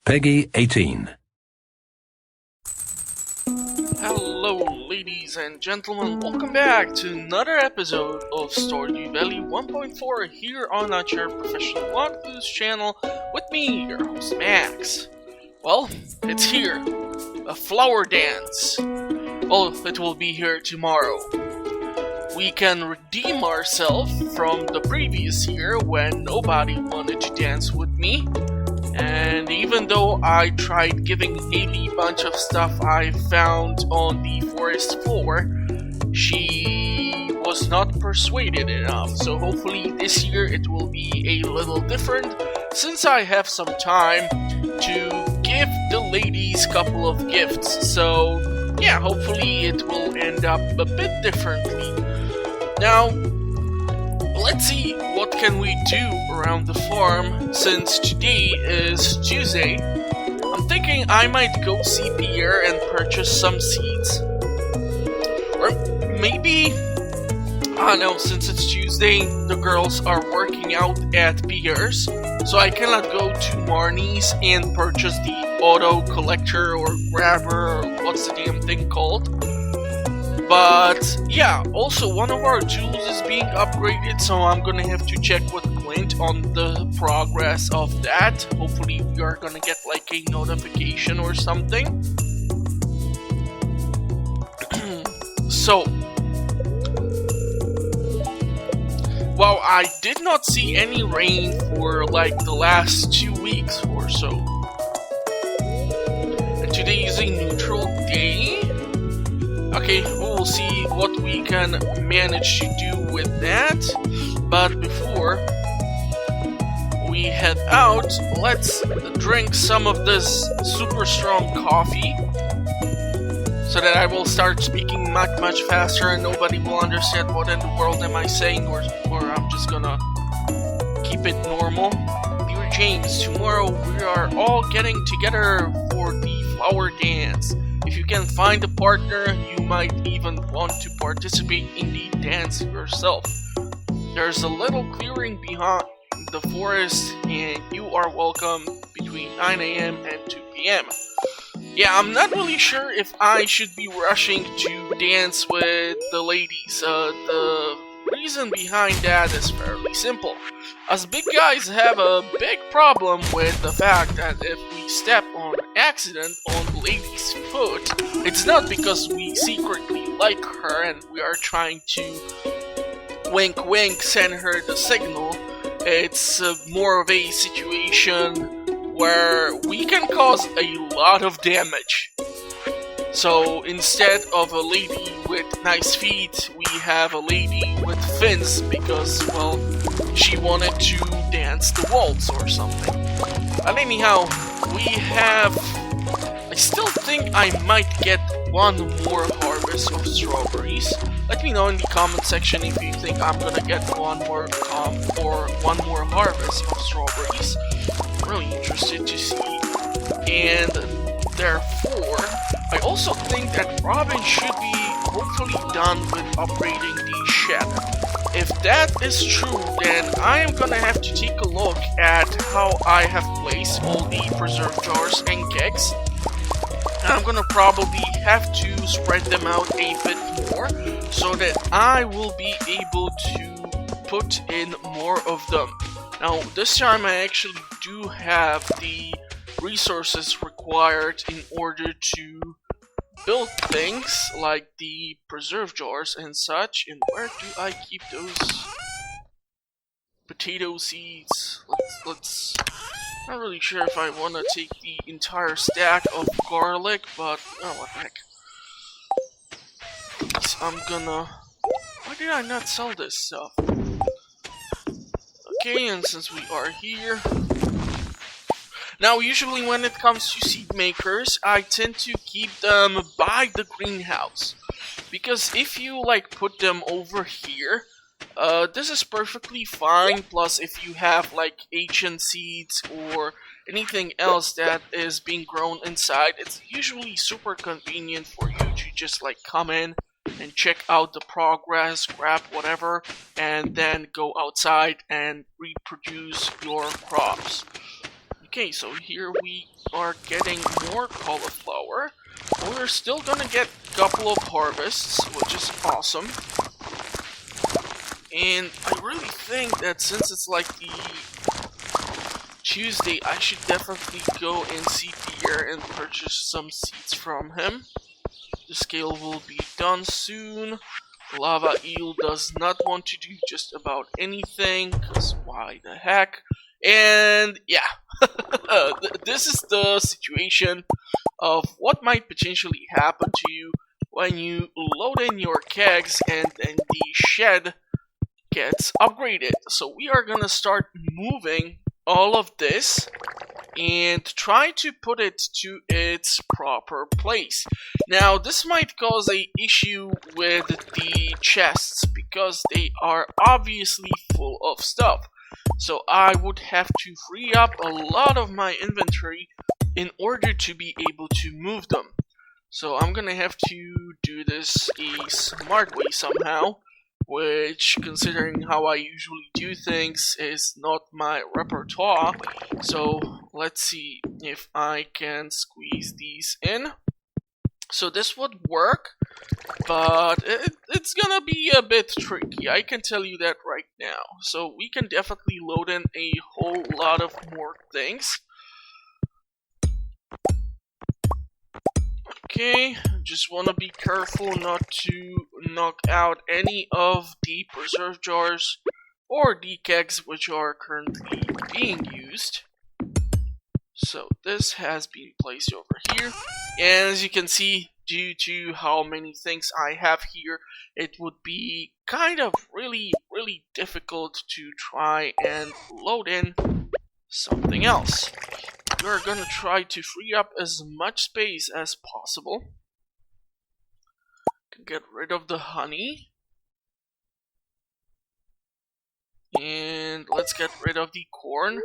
Peggy 18. Hello, ladies and gentlemen, welcome back to another episode of Stardew Valley 1.4 here on your professional walkthroughs channel with me, your host Max. Well, it's here, a flower dance. Well, it will be here tomorrow. We can redeem ourselves from the previous year when nobody wanted to dance with me. And even though I tried giving Haley a bunch of stuff I found on the forest floor, she was not persuaded enough. So hopefully this year it will be a little different, since I have some time to give the ladies a couple of gifts. So yeah, hopefully it will end up a bit differently. Now, let's see what can we do around the farm since today is Tuesday. I'm thinking I might go see Pierre and purchase some seeds. Or maybe, I don't know, since it's Tuesday, the girls are working out at Pierre's, so I cannot go to Marnie's and purchase the auto collector or grabber or what's the damn thing called. But yeah, also one of our tools is being upgraded, so I'm gonna have to check with Clint on the progress of that. Hopefully we are gonna get like a notification or something. So, well, I did not see any rain for like the last 2 weeks or so. And today is a neutral day. Okay, we'll see what we can manage to do with that. But before we head out, let's drink some of this super strong coffee, so that I will start speaking much faster and nobody will understand what in the world am I saying, or I'm just gonna keep it normal. Dear James, tomorrow we are all getting together for the flower dance. If you can find a partner, you might even want to participate in the dance yourself. There's a little clearing behind the forest, and you are welcome between 9 a.m. and 2 p.m. Yeah, I'm not really sure if I should be rushing to dance with the ladies. The reason behind that is fairly simple. Us big guys have a big problem with the fact that if we step on accident on the lady's foot, it's not because we secretly like her and we are trying to wink wink send her the signal. It's more of a situation where we can cause a lot of damage. So instead of a lady with nice feet, we have a lady with fins because, well, she wanted to dance the waltz or something. But anyhow, we have... I still think I might get one more harvest of strawberries. Let me know in the comment section if you think I'm gonna get one more harvest of strawberries. I'm really interested to see. And therefore, I also think that Robin should be hopefully done with upgrading the shed. If that is true, then I am gonna have to take a look at how I have placed all the preserve jars and kegs. And I'm gonna probably have to spread them out a bit more so that I will be able to put in more of them. Now, this time I actually do have the resources required in order to build things like the preserve jars and such. And where do I keep those potato seeds? Let's not really sure if I want to take the entire stack of garlic, but oh, what the heck. I'm gonna... Why did I not sell this stuff? Okay, and since we are here... Now, usually when it comes to seed makers, I tend to keep them by the greenhouse. Because if you, like, put them over here, this is perfectly fine. Plus, if you have, like, ancient seeds or anything else that is being grown inside, it's usually super convenient for you to just, like, come in and check out the progress, grab whatever, and then go outside and reproduce your crops. Okay, so here we are getting more cauliflower. We're still gonna get a couple of harvests, which is awesome. And I really think that since it's like the Tuesday, I should definitely go and see Pierre and purchase some seeds from him. The scale will be done soon. Lava Eel does not want to do just about anything, because why the heck? And yeah, this is the situation of what might potentially happen to you when you load in your kegs and then the shed gets upgraded. So we are gonna start moving all of this and try to put it to its proper place. Now this might cause a issue with the chests because they are obviously full of stuff. So I would have to free up a lot of my inventory in order to be able to move them. So I'm gonna have to do this a smart way somehow, which, considering how I usually do things, is not my repertoire. So let's see if I can squeeze these in. So this would work, but it's gonna be a bit tricky, I can tell you that right now. So we can definitely load in a whole lot of more things. Okay, just want to be careful not to knock out any of the preserve jars or the kegs which are currently being used. So this has been placed over here, and as you can see, due to how many things I have here, it would be kind of really difficult to try and load in something else. We're gonna try to free up as much space as possible. Get rid of the honey. And let's get rid of the corn.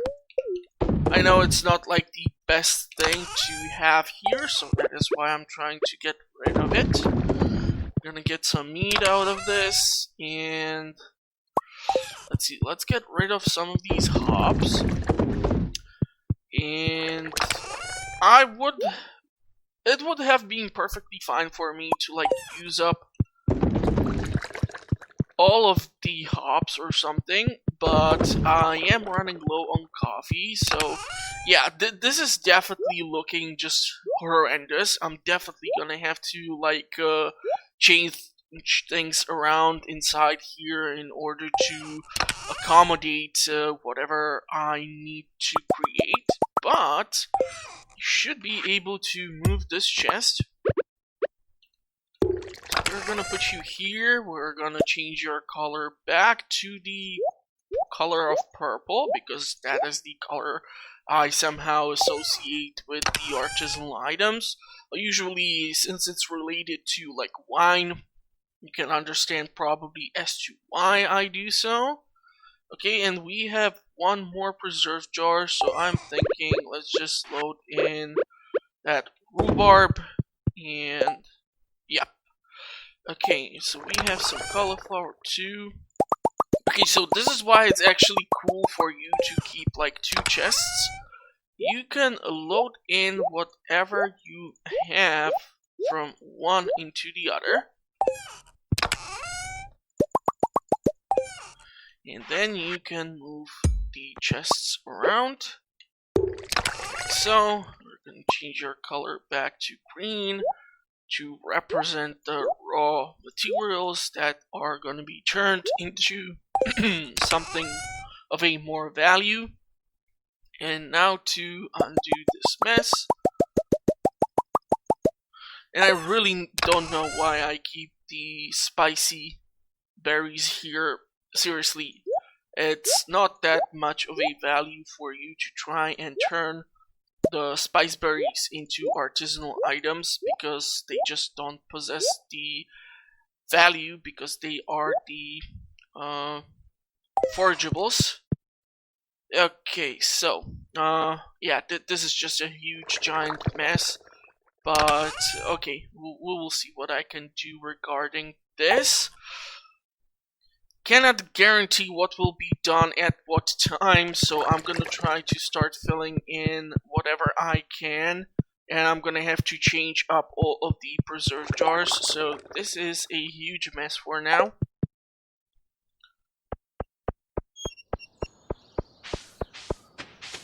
I know it's not like the best thing to have here, so that is why I'm trying to get rid of it. I'm gonna get some meat out of this, and let's see, let's get rid of some of these hops. And it would have been perfectly fine for me to like use up all of the hops or something, but I am running low on coffee, so yeah, this is definitely looking just horrendous. I'm definitely gonna have to like change things around inside here in order to accommodate whatever I need to create, but you should be able to move this chest. We're gonna put you here. We're gonna change your color back to the color of purple because that is the color I somehow associate with the artisanal items. Usually, since it's related to like wine, you can understand probably as to why I do so. Okay, and we have one more preserve jar, so I'm thinking let's just load in that rhubarb, and yep. Okay, so we have some cauliflower too. Okay, so this is why it's actually cool for you to keep like 2 chests. You can load in whatever you have from one into the other. And then you can move the chests around. So, we're going to change your color back to green to represent the raw materials that are going to be turned into something of a more value. And now to undo this mess. And I really don't know why I keep the spicy berries here. Seriously, it's not that much of a value for you to try and turn the spice berries into artisanal items because they just don't possess the value because they are the forageables. Okay, so yeah, this is just a huge giant mess, but okay, we will see what I can do regarding this. cannot guarantee what will be done at what time, so I'm gonna try to start filling in whatever I can, and I'm gonna have to change up all of the preserve jars, so this is a huge mess for now.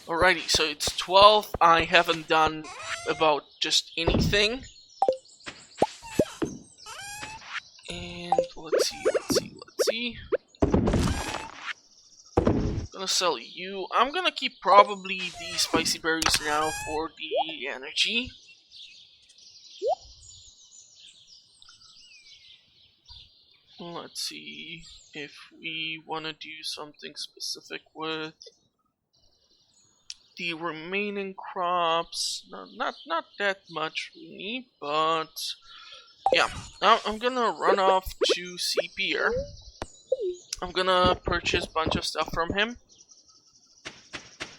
Alrighty, so it's 12. I haven't done about just anything. And let's see. Gonna sell you. I'm gonna keep probably the spicy berries now for the energy. Let's see if we want to do something specific with the remaining crops. No, not that much really, but yeah. Now I'm gonna run off to see Pierre. I'm gonna purchase a bunch of stuff from him.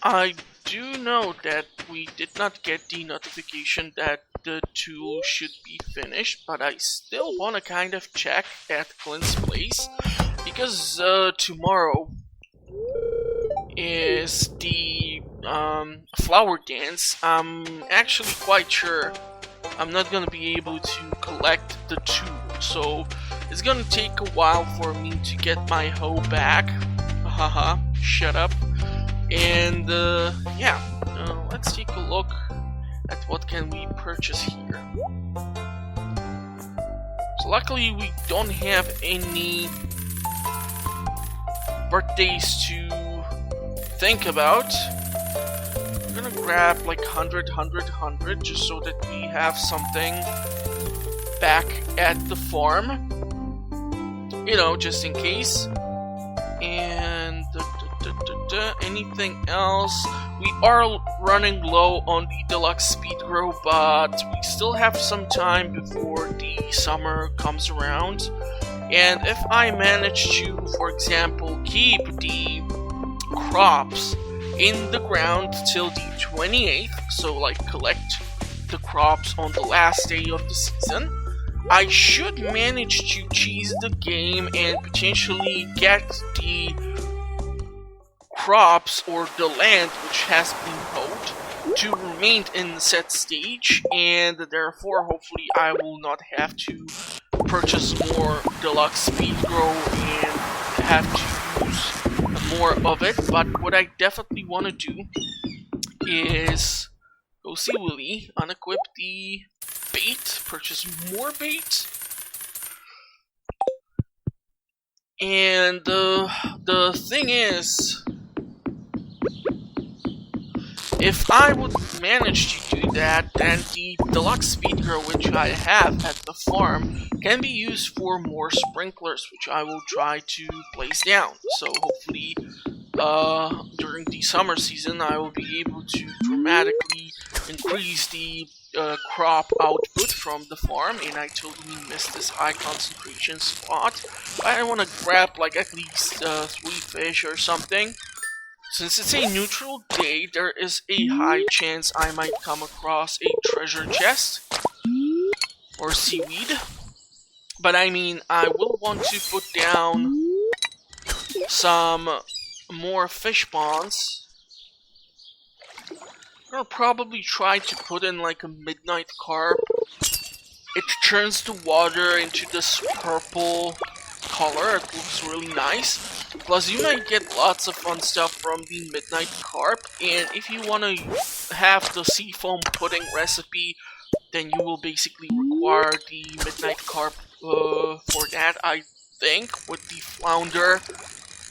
I do know that we did not get the notification that the tool should be finished, but I still want to kind of check at Clint's place, because tomorrow is the flower dance. I'm actually quite sure I'm not gonna be able to collect the tool, so it's gonna take a while for me to get my hoe back. Haha, shut up. And yeah, let's take a look at what can we purchase here. So luckily we don't have any birthdays to think about. I'm gonna grab like 100, 100, 100 just so that we have something back at the farm. You know, just in case. And anything else? We are running low on the deluxe speed grow, but we still have some time before the summer comes around. And if I manage to, for example, keep the crops in the ground till the 28th, so like collect the crops on the last day of the season, I should manage to cheese the game and potentially get the crops or the land which has been mowed to remain in the set stage, and therefore hopefully I will not have to purchase more deluxe speed grow and have to use more of it. But what I definitely want to do is go see Willy, unequip the bait, purchase more bait, and the thing is, if I would manage to do that, then the deluxe speed grow which I have at the farm can be used for more sprinklers, which I will try to place down. So hopefully during the summer season I will be able to dramatically increase the crop output from the farm, and I totally missed this high concentration spot. I want to grab like at least 3 fish or something. Since it's a neutral day, there is a high chance I might come across a treasure chest or seaweed. But I mean, I will want to put down some more fish ponds. I'll probably try to put in like a midnight carp. It turns the water into this purple color. It looks really nice. Plus, you might get lots of fun stuff from the midnight carp. And if you want to have the seafoam pudding recipe, then you will basically require the midnight carp for that, I think, with the flounder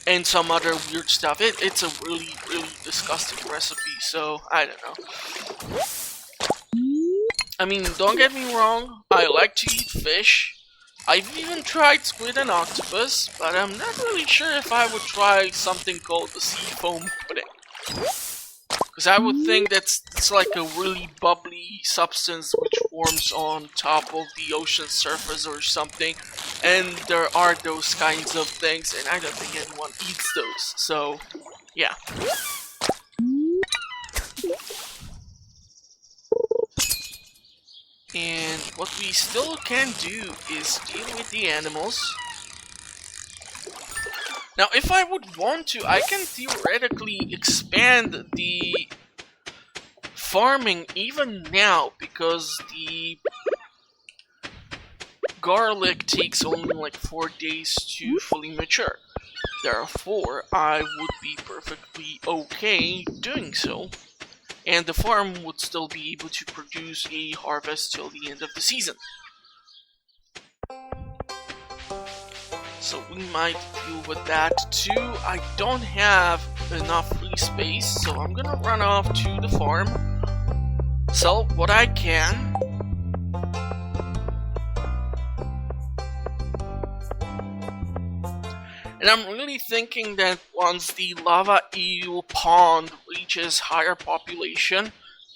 and some other weird stuff. It's a really, really disgusting recipe, so I don't know. I mean, don't get me wrong, I like to eat fish. I've even tried squid and octopus, but I'm not really sure if I would try something called the seafoam pudding. Because I would think it's like a really bubbly substance which forms on top of the ocean surface or something. And there are those kinds of things, and I don't think anyone eats those. So, yeah. And what we still can do is deal with the animals. Now, if I would want to, I can theoretically expand the farming even now, because the garlic takes only like 4 days to fully mature. Therefore, I would be perfectly okay doing so, and the farm would still be able to produce a harvest till the end of the season. So we might deal with that too. I don't have enough free space, so I'm gonna run off to the farm, sell what I can. And I'm really thinking that once the lava eel pond reaches higher population,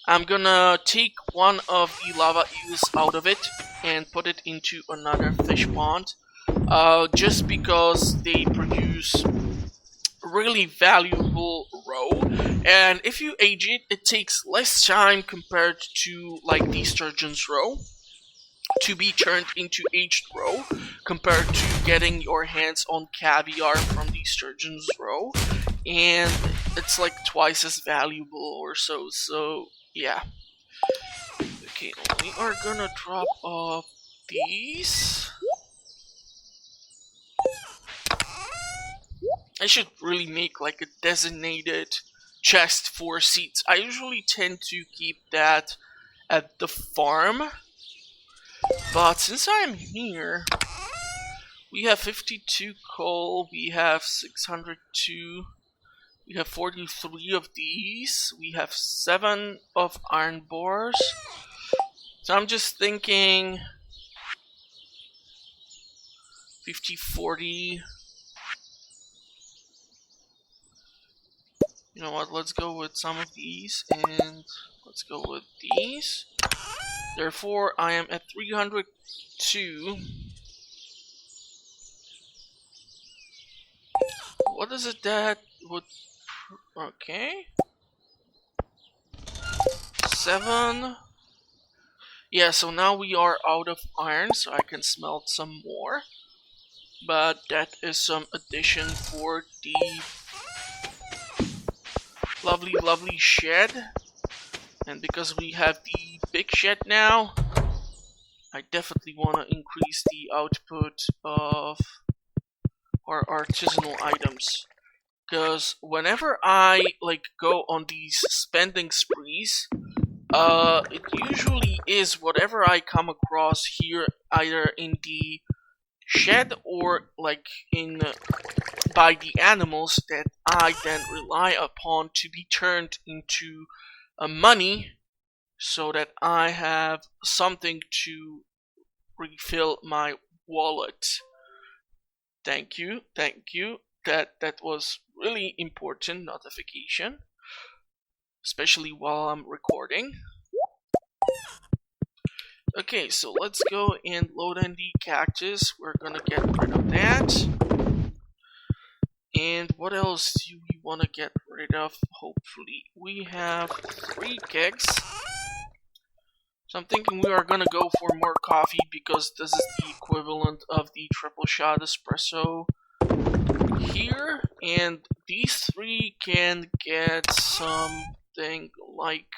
I'm gonna take one of the lava eels out of it and put it into another fish pond. Just because they produce really valuable roe, and if you age it, it takes less time compared to like the sturgeon's roe to be turned into aged roe compared to getting your hands on caviar from the sturgeon's roe, and it's like twice as valuable or so. So yeah. Okay, we are gonna drop off these. I should really make like a designated chest for seeds. I usually tend to keep that at the farm, but since I'm here, we have 52 coal, we have 602, we have 43 of these, we have 7 of iron bars. So I'm just thinking 50, 40. You know what, let's go with some of these, and let's go with these. Therefore, I am at 302. What is it that would... okay. 7. Yeah, so now we are out of iron, so I can smelt some more. But that is some addition for the lovely shed. And because we have the big shed now, I definitely want to increase the output of our artisanal items. Because whenever I like go on these spending sprees, it usually is whatever I come across here, either in the shed or like in by the animals, that I then rely upon to be turned into money, so that I have something to refill my wallet. Thank you. That was really important notification, especially while I'm recording. Okay, so let's go and load in the cactus. We're gonna get rid of that. And what else do we want to get rid of? Hopefully, we have 3 kegs. So I'm thinking we are gonna go for more coffee, because this is the equivalent of the triple shot espresso here. And these 3 can get something like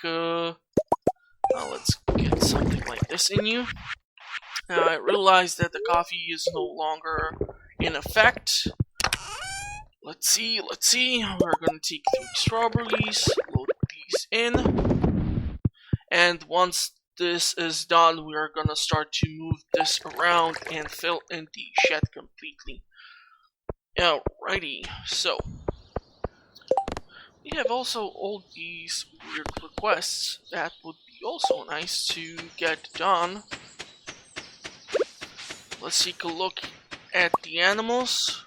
let's get something like this in you. Now I realize that the coffee is no longer in effect. Let's see. We're gonna take 3 strawberries, load these in, and once this is done, we are gonna start to move this around and fill in the shed completely. Alrighty, so we have also all these weird requests that would be also nice to get done. Let's take a look at the animals.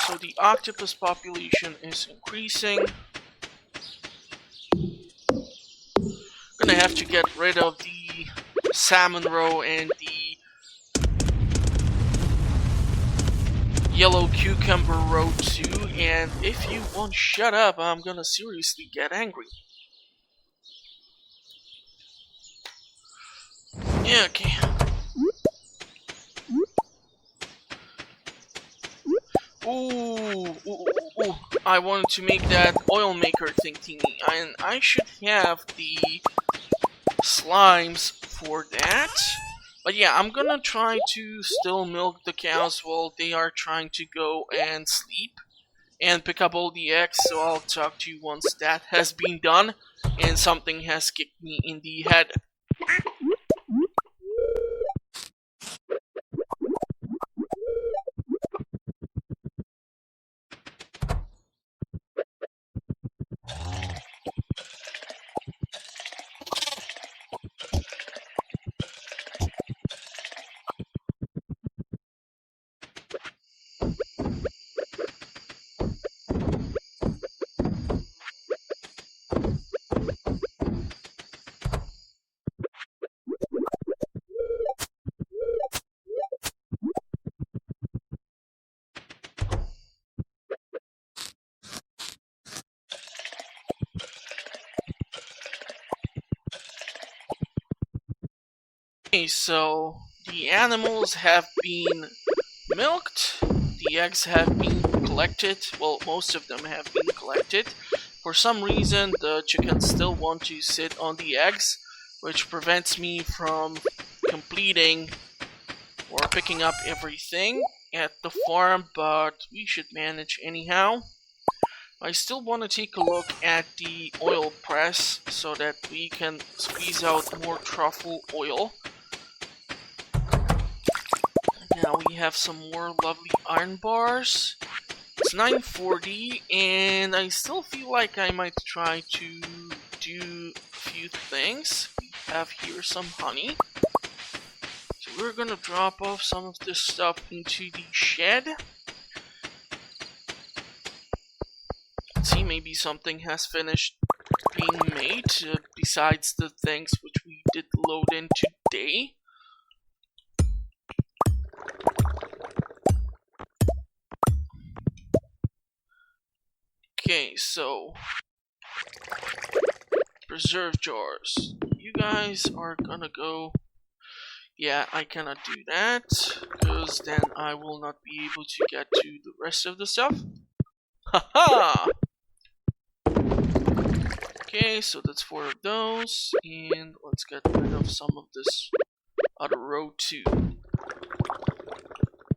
So the octopus population is increasing. Gonna have to get rid of the salmon roe and the yellow cucumber roe too, and if you won't shut up, I'm gonna seriously get angry. Yeah, okay. Ooh, ooh, ooh, ooh. I wanted to make that oil maker thingy, and I should have the slimes for that. But yeah, I'm gonna try to still milk the cows while they are trying to go and sleep and pick up all the eggs, so I'll talk to you once that has been done and something has kicked me in the head. Okay, so the animals have been milked, the eggs have been collected, well, most of them have been collected. For some reason, the chickens still want to sit on the eggs, which prevents me from completing or picking up everything at the farm, but we should manage anyhow. I still want to take a look at the oil press so that we can squeeze out more truffle oil. Now we have some more lovely iron bars. It's 9:40 and I still feel like I might try to do a few things. We have here some honey. So we're gonna drop off some of this stuff into the shed. Let's see, maybe something has finished being made besides the things which we did load in today. Okay, so preserve jars. You guys are gonna go. Yeah, I cannot do that because then I will not be able to get to the rest of the stuff. Haha! Okay, so that's 4 of those, and let's get rid of some of this other row too.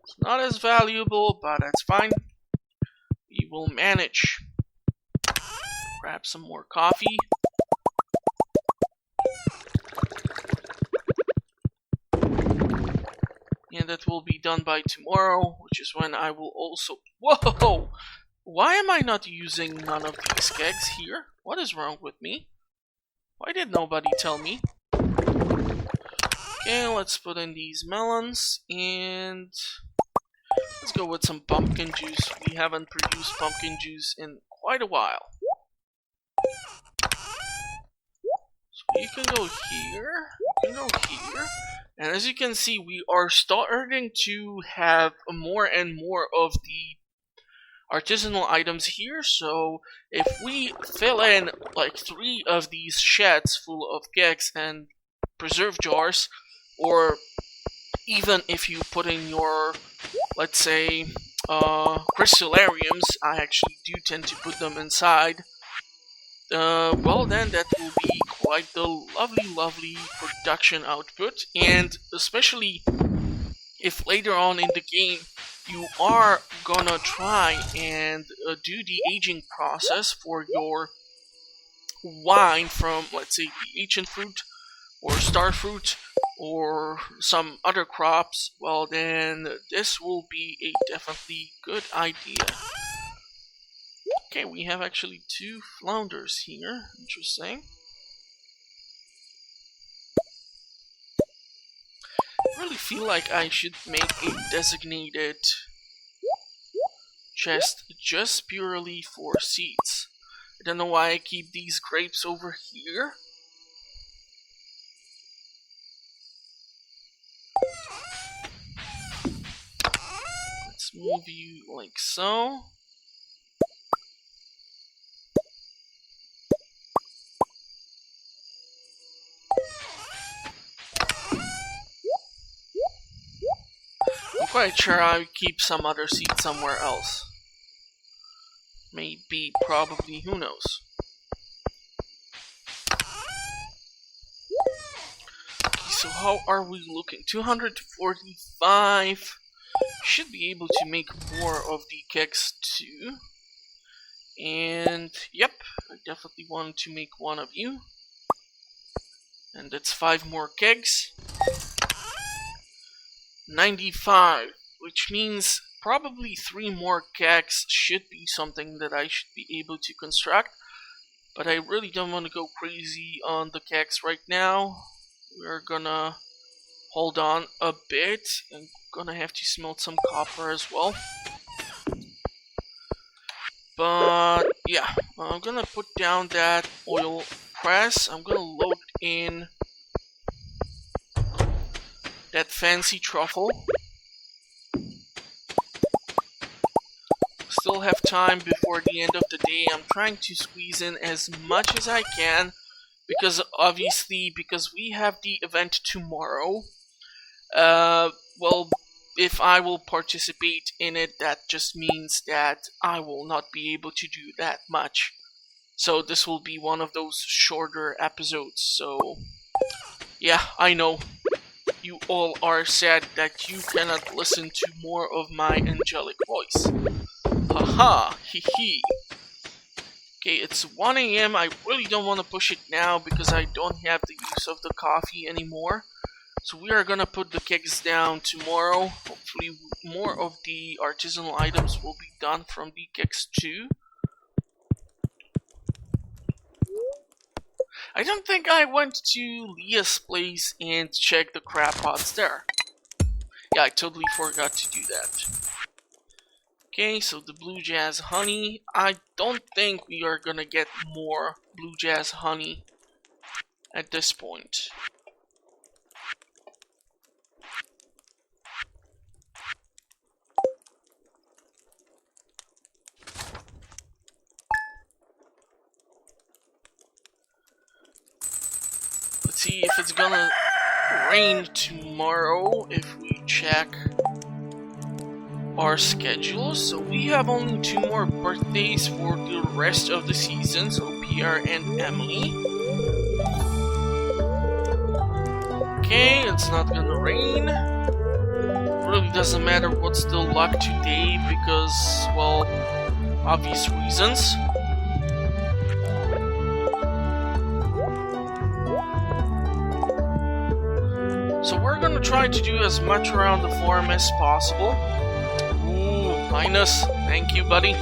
It's not as valuable, but that's fine. We will manage. Grab some more coffee. And that will be done by tomorrow, which is when I will also... Whoa! Why am I not using none of these kegs here? What is wrong with me? Why did nobody tell me? Okay, let's put in these melons, and let's go with some pumpkin juice. We haven't produced pumpkin juice in quite a while. So you can go here, you can go here, and as you can see, we are starting to have more and more of the artisanal items here, so if we fill in like 3 of these sheds full of kegs and preserve jars, or even if you put in your, let's say, crystallariums, I actually do tend to put them inside, well then that will be quite the lovely production output, and especially if later on in the game you are gonna try and do the aging process for your wine from, let's say, the ancient fruit or star fruit or some other crops, well then this will be a definitely good idea. Okay, we have actually 2 flounders here. Interesting. I really feel like I should make a designated chest just purely for seeds. I don't know why I keep these grapes over here. Let's move you like so. quite sure I keep some other seed somewhere else. Maybe, probably, who knows. Okay, so how are we looking? 245. Should be able to make more of the kegs too. And yep, I definitely want to make one of you. And that's 5 more kegs. 95, which means probably 3 more kegs should be something that I should be able to construct. But I really don't want to go crazy on the kegs right now. We're gonna hold on a bit and gonna have to smelt some copper as well. But yeah, I'm gonna put down that oil press. I'm gonna load in that fancy truffle. Still have time before the end of the day. I'm trying to squeeze in as much as I can because obviously, because we have the event tomorrow. Well, if I will participate in it, that just means that I will not be able to do that much. So this will be one of those shorter episodes. So yeah, I know you all are sad that you cannot listen to more of my angelic voice. Haha, hee hee. Okay, it's 1 AM. I really don't want to push it now because I don't have the use of the coffee anymore. So we are gonna put the kegs down tomorrow. Hopefully more of the artisanal items will be done from the kegs too. I don't think I went to Leah's place and checked the crab pots there. Yeah, I totally forgot to do that. Okay, so the blue jazz honey. I don't think we are gonna get more blue jazz honey at this point. Let's see if it's gonna rain tomorrow if we check our schedule. So we have only 2 more birthdays for the rest of the season, so Pierre and Emily. Okay, it's not gonna rain. Really doesn't matter what's the luck today because, well, obvious reasons. So we're gonna try to do as much around the farm as possible. Ooh, minus. Thank you, buddy.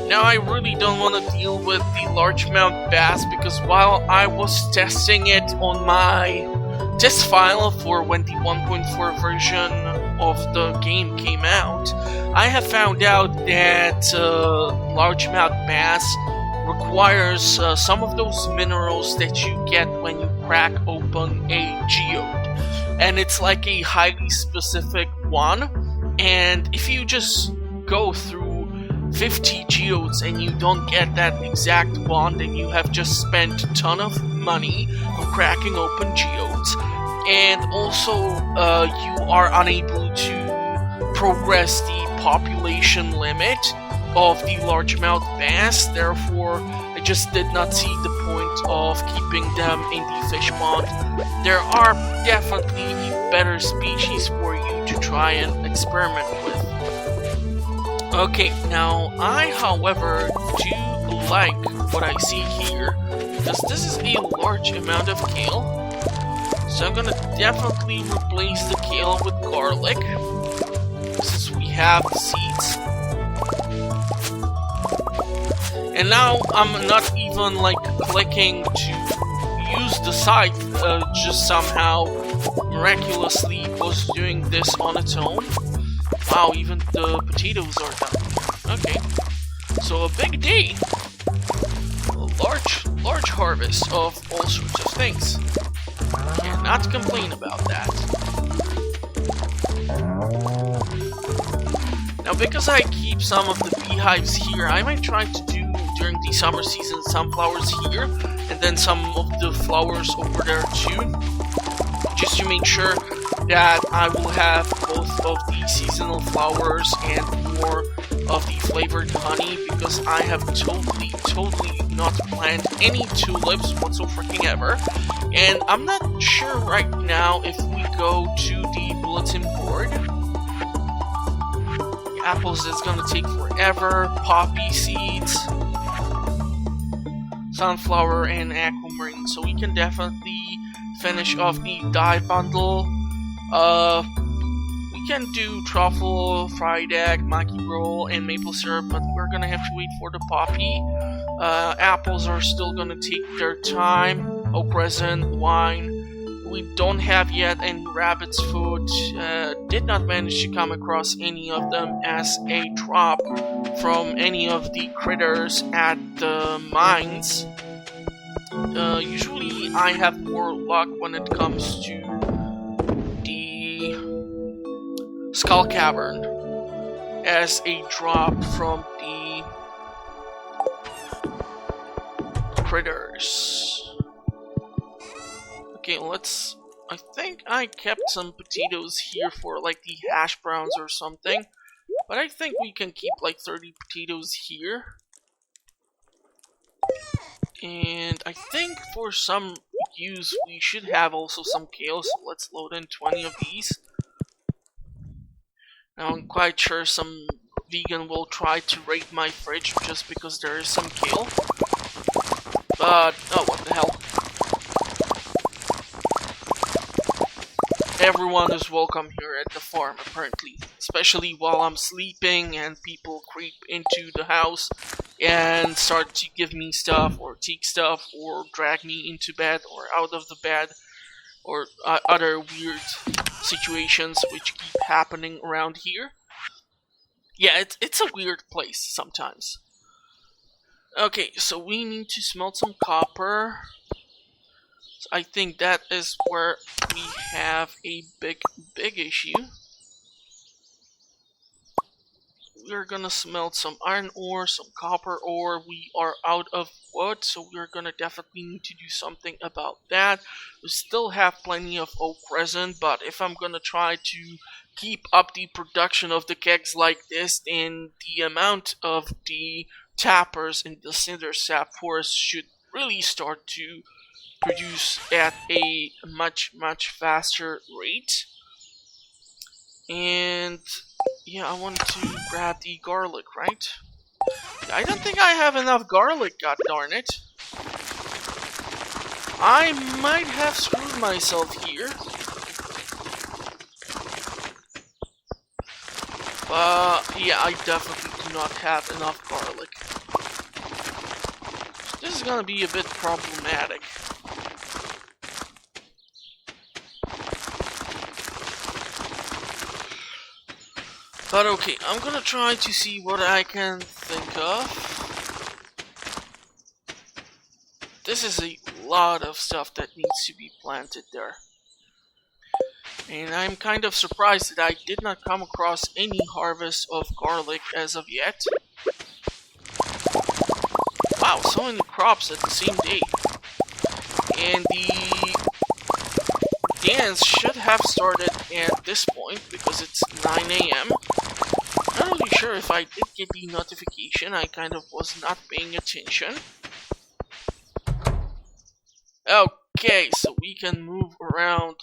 Now I really don't want to deal with the largemouth bass because while I was testing it on my test file for when the 1.4 version of the game came out, I have found out that largemouth bass requires some of those minerals that you get when you crack open a geode. And it's like a highly specific one. And if you just go through 50 geodes and you don't get that exact one, then you have just spent a ton of money on cracking open geodes. And also, you are unable to progress the population limit of the largemouth bass. Therefore, I just did not see the point of keeping them in the fish pond. There are definitely better species for you to try and experiment with. Okay, now I, however, do like what I see here, because this is a large amount of kale. So I'm gonna definitely replace the kale with garlic, since we have the seeds. And now I'm not even like clicking to use the scythe, just somehow miraculously was doing this on its own. Wow, even the potatoes are done. Okay, so a big day. A large harvest of all sorts of things. Cannot complain about that. Now, because I keep some of the beehives here, I might try to do during the summer season some flowers here, and then some of the flowers over there too. just to make sure that I will have both of the seasonal flowers and more of the flavored honey, because I have totally not planted any tulips whatsoever. And I'm not sure right now if we go to the bulletin board. The apples is gonna take forever. Poppy seeds, sunflower, and aquamarine. So we can definitely finish off the dye bundle. We can do truffle, fried egg, maki roll, and maple syrup, but we're gonna have to wait for the poppy. Apples are still gonna take their time. Oak resin, wine. We don't have yet any rabbit's food. Did not manage to come across any of them as a drop from any of the critters at the mines. Usually I have more luck when it comes to the Skull Cavern as a drop from the critters. Okay, I think I kept some potatoes here for like the hash browns or something, but I think we can keep like 30 potatoes here. And I think for some use we should have also some kale, so let's load in 20 of these. Now I'm quite sure some vegan will try to raid my fridge just because there is some kale. But, oh, what the hell. Everyone is welcome here at the farm, apparently. Especially while I'm sleeping and people creep into the house and start to give me stuff, or take stuff, or drag me into bed, or out of the bed, or other weird situations which keep happening around here. Yeah, it's a weird place sometimes. Okay, so we need to smelt some copper. So I think that is where we have a big issue. We're gonna smelt some iron ore, some copper ore. We are out of wood, so we're gonna definitely need to do something about that. We still have plenty of oak resin, but if I'm gonna try to keep up the production of the kegs like this, then the amount of the tappers in the cinder sap forest should really start to produce at a much faster rate. And yeah, I want to grab the garlic, right? I don't think I have enough garlic, god darn it. I might have screwed myself here. But yeah, I definitely do not have enough garlic. This is gonna be a bit problematic. But okay, I'm gonna try to see what I can think of. This is a lot of stuff that needs to be planted there. And I'm kind of surprised that I did not come across any harvest of garlic as of yet. Wow, so many crops at the same day. And the dance should have started at this point because it's 9 AM. Not really sure if I did get the notification. I kind of was not paying attention. Okay, so we can move around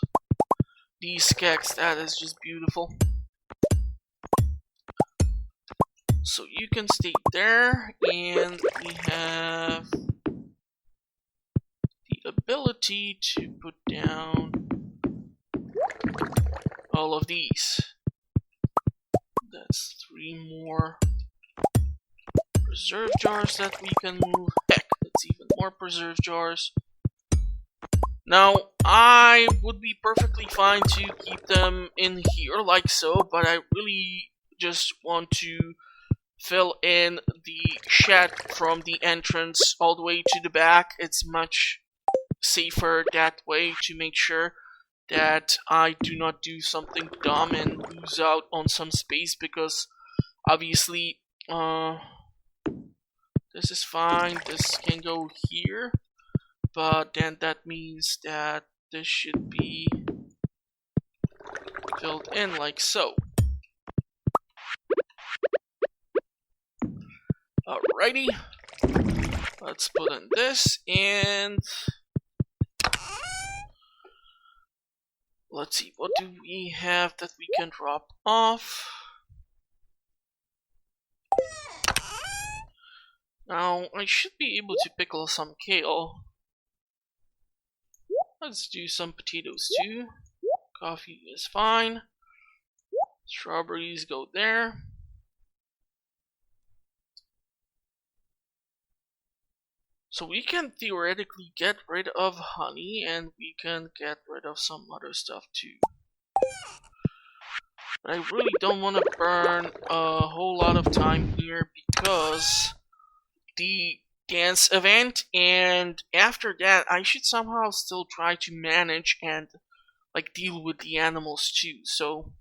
these kegs. That is just beautiful. So you can stay there, and we have the ability to put down all of these. That's 3 more preserve jars that we can move. Heck, that's even more preserve jars. Now, I would be perfectly fine to keep them in here like so, but I really just want to fill in the shed from the entrance all the way to the back. It's much safer that way to make sure that I do not do something dumb and lose out on some space, because obviously this is fine, this can go here, but then that means that this should be filled in like so. Alrighty, let's put in this, and let's see, what do we have that we can drop off? Now, I should be able to pickle some kale. Let's do some potatoes too. Coffee is fine. Strawberries go there. So we can theoretically get rid of honey, and we can get rid of some other stuff too. But I really don't want to burn a whole lot of time here because the dance event, and after that I should somehow still try to manage and like deal with the animals too. So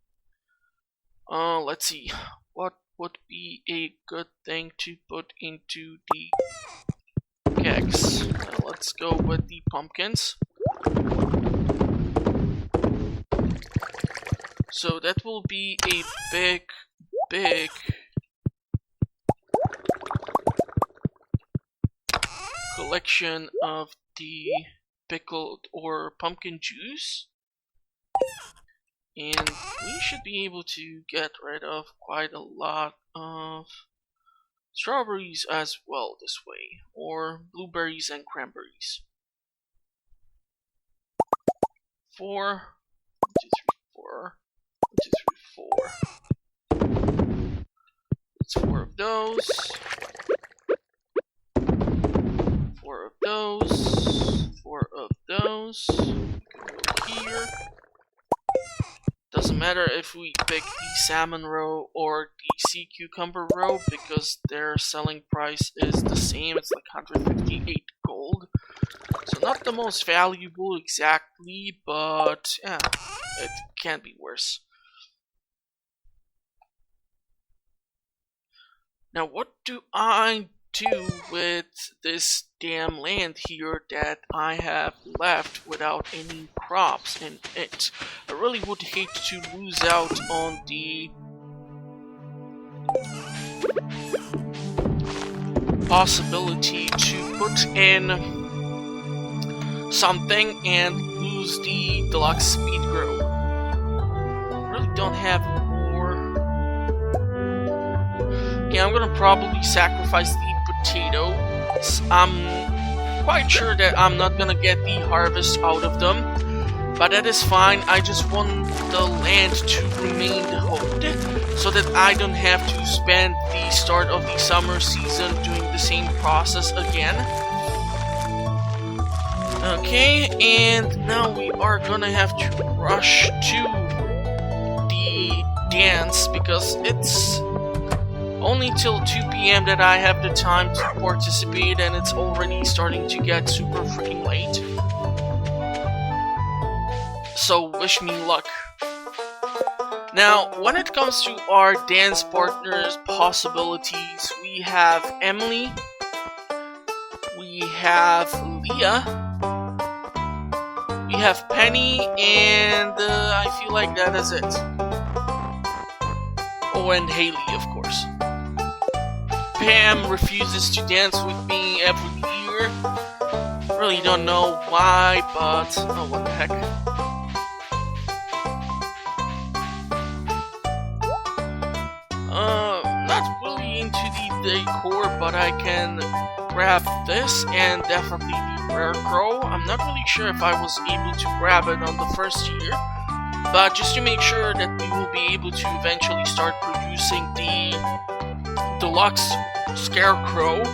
let's see, what would be a good thing to put into the kegs? Let's go with the pumpkins. So that will be a big collection of the pickled or pumpkin juice, and we should be able to get rid of quite a lot of strawberries as well this way, or blueberries and cranberries. 4, 1, 2, 3, 4, 1, 2, 3, 4. It's 4 of those. 4 of those. 4 of those. Here. Doesn't matter if we pick the salmon roe or the sea cucumber roe because their selling price is the same. It's like 158 gold. So not the most valuable exactly, but yeah, it can be worse. Now what do I do with this damn land here that I have left without any crops in it? I really would hate to lose out on the possibility to put in something and lose the deluxe speed grow. I really don't have more. Yeah, I'm gonna probably sacrifice the potatoes. I'm quite sure that I'm not gonna get the harvest out of them, but that is fine. I just want the land to remain hoed so that I don't have to spend the start of the summer season doing the same process again. Okay, and now we are gonna have to rush to the dance because it's only till 2 PM that I have the time to participate, and it's already starting to get super freaking late. So wish me luck. Now, when it comes to our dance partners possibilities, we have Emily, we have Leah, we have Penny, and I feel like that is it. Oh, and Haley, of course. Pam refuses to dance with me every year. Really don't know why, but oh, what the heck. Not really into the decor, but I can grab this and definitely the rare crow. I'm not really sure if I was able to grab it on the first year, but just to make sure that we will be able to eventually start producing the deluxe scarecrow,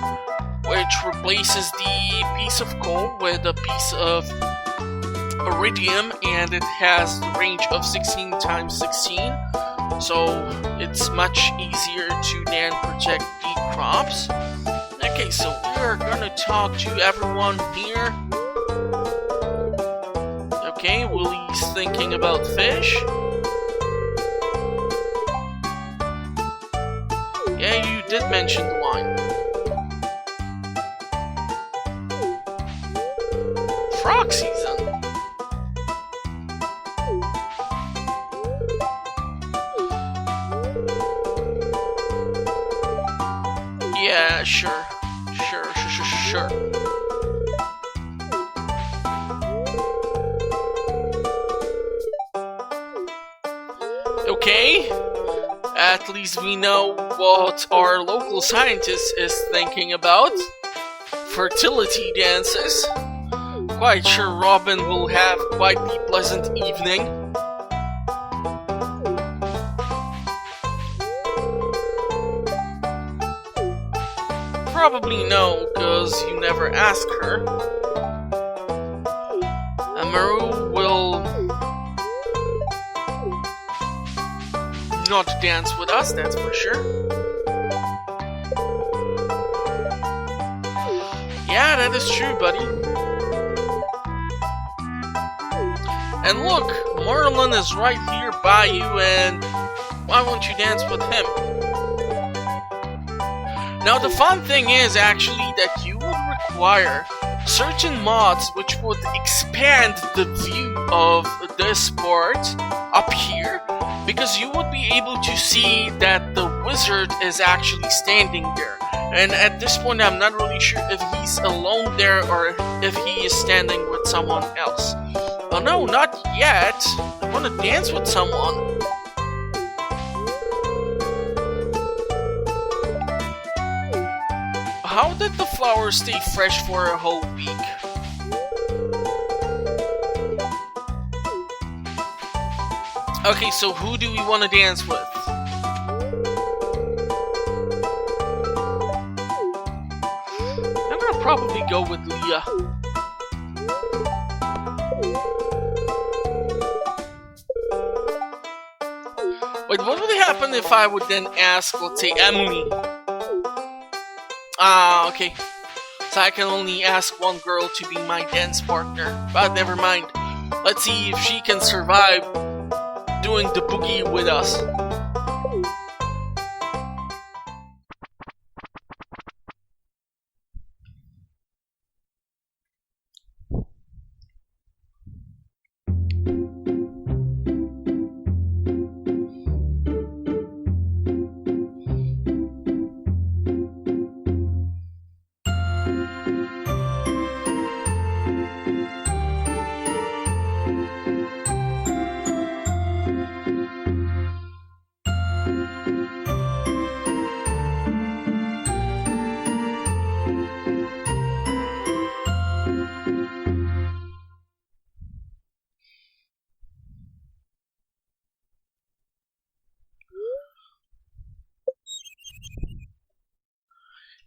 which replaces the piece of coal with a piece of iridium, and it has the range of 16 times 16, so it's much easier to then protect the crops. Okay, so we're gonna talk to everyone here. Okay, Willie's thinking about fish. Yeah, you did mention the wine. Frog season. sure. Sure. Okay, at least we know what our local scientist is thinking about. Fertility dances. Quite sure Robin will have quite the pleasant evening. Probably no, cause you never ask her. Amaru will not dance with us, that's for sure. Yeah, that is true, buddy. And look, Merlin is right here by you, and why won't you dance with him? Now, the fun thing is actually that you would require certain mods which would expand the view of this part up here, because you would be able to see that the wizard is actually standing there. And at this point, I'm not really sure if he's alone there or if he is standing with someone else. Oh no, not yet. I want to dance with someone. How did the flowers stay fresh for a whole week? Okay, so who do we want to dance with? I'm gonna probably go with Leah. Wait, what would happen if I would then ask, let's say, Emily? Ah, okay. So I can only ask one girl to be my dance partner. But never mind. Let's see if she can survive doing the boogie with us.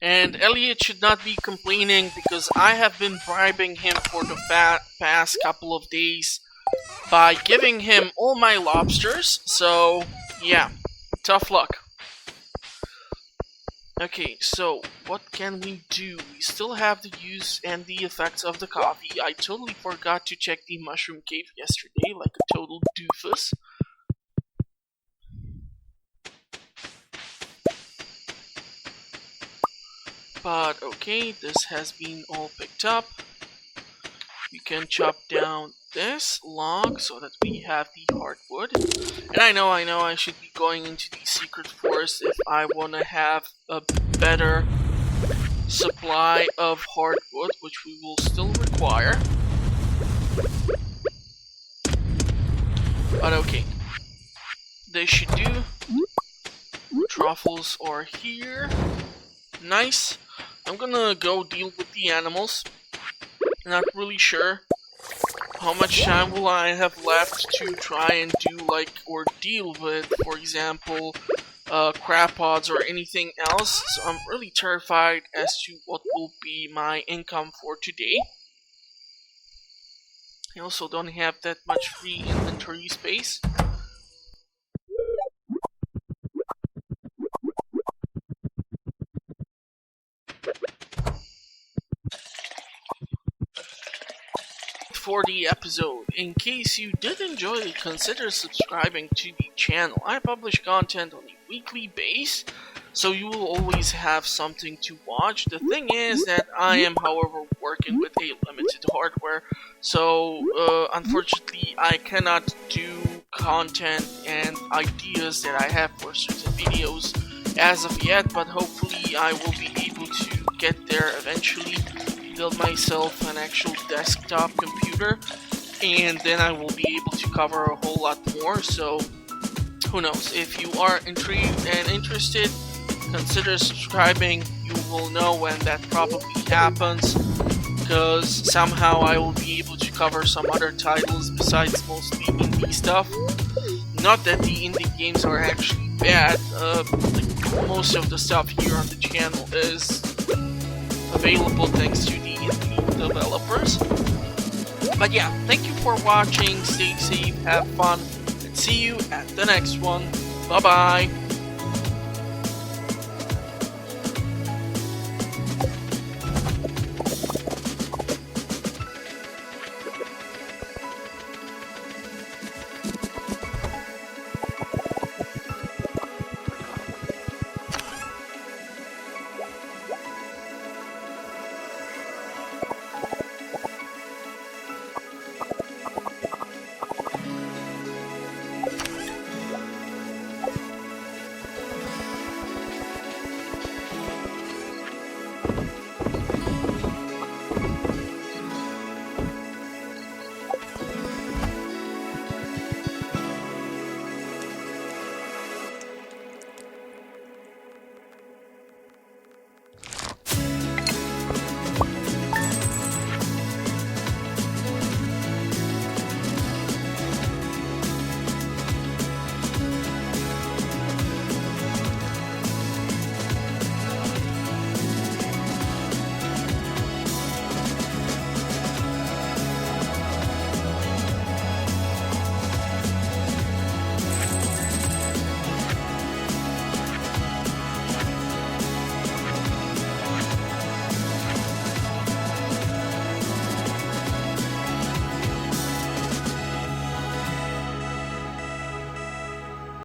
And Elliot should not be complaining because I have been bribing him for the past couple of days by giving him all my lobsters, so yeah, tough luck. Okay, so what can we do? We still have the use and the effects of the coffee. I totally forgot to check the mushroom cave yesterday, like a total doofus. But okay, this has been all picked up. We can chop down this log so that we have the hardwood. And I know I should be going into the secret forest if I want to have a better supply of hardwood, which we will still require. But okay, they should do. Truffles are here. Nice. I'm gonna go deal with the animals. Not really sure how much time will I have left to try and do like or deal with, for example, crab pods or anything else. So I'm really terrified as to what will be my income for today. I also don't have that much free inventory space. For the episode. In case you did enjoy it, consider subscribing to the channel. I publish content on a weekly basis, so you will always have something to watch. The thing is that I am, however, working with a limited hardware, so unfortunately I cannot do content and ideas that I have for certain videos as of yet, but hopefully I will be able get there eventually, build myself an actual desktop computer, and then I will be able to cover a whole lot more. So who knows, if you are intrigued and interested, consider subscribing. You will know when that probably happens, because somehow I will be able to cover some other titles besides mostly indie stuff. Not that the indie games are actually bad, like most of the stuff here on the channel is available thanks to the indie developers. But yeah, thank you for watching, stay safe, have fun, and see you at the next one. Bye bye!